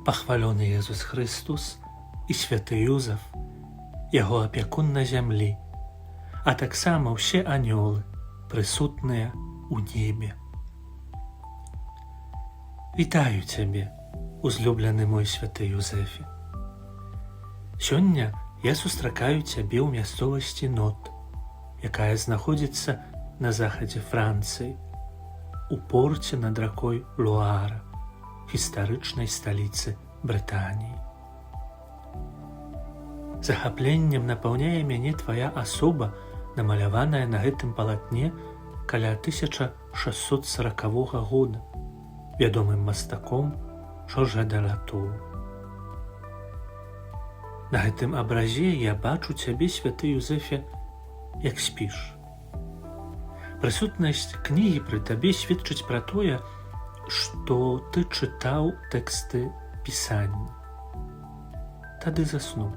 Пахвалёны Езус Христус і святы Юзаф, яго апякун на зямлі, а таксама ўсе анёлы, прысутныя ў небе. Вітаю цябе, узлюблены мой святы Юзэфе. Сёння я сустракаю цябе ў мясцовасці Нот, якая знаходзіцца на захадзе Францыі, у порце над ракой Луара, гістарычнай сталіцы Брытаніі. Захапленнем напаўняе мяне твая асоба, намаляваная на гэтым палатне каля 1640 года вядомым мастаком Жоржа де Латур. На гэтым абразе я бачу цябе, святы Юзэфе, як спіш. Прысутнасць кнігі пры табе сведчыць пра тое, што ты чытаў тэксты пісання. Тады заснуў.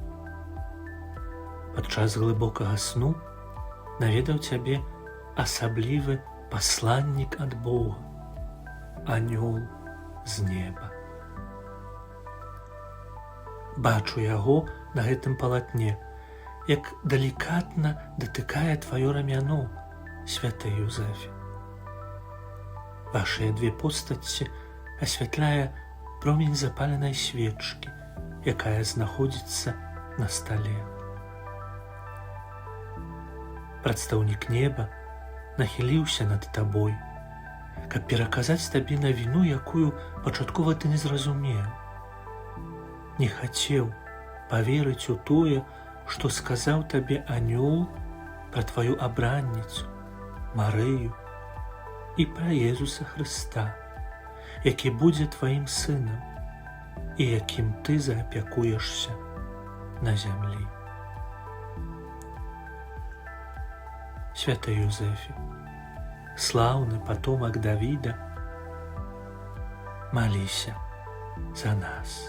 Падчас глыбокага сну наведаў цябе асаблівы пасланнік ад Бога, анёл з неба. Бачу яго на гэтым палатне, як далікатна датыкае тваё рамяно, святы Юзэфе. Вашыя две постаці асвятляе промень запаленай свечкі, якая знаходзіцца на стале. Прадстаўнік неба нахіліўся над табой, каб пераказаць табе навіну, якую пачаткова ты не зразумеў. Не хацеў паверыць у тое, што сказаў табе анёл пра тваю абранніцу, Марыю, і пра Езуса Хрыста, які будзе тваім сынам і якім ты заапякуешся на зямлі. Святы Юзэфе, слаўны патомак Давіда, маліся за нас.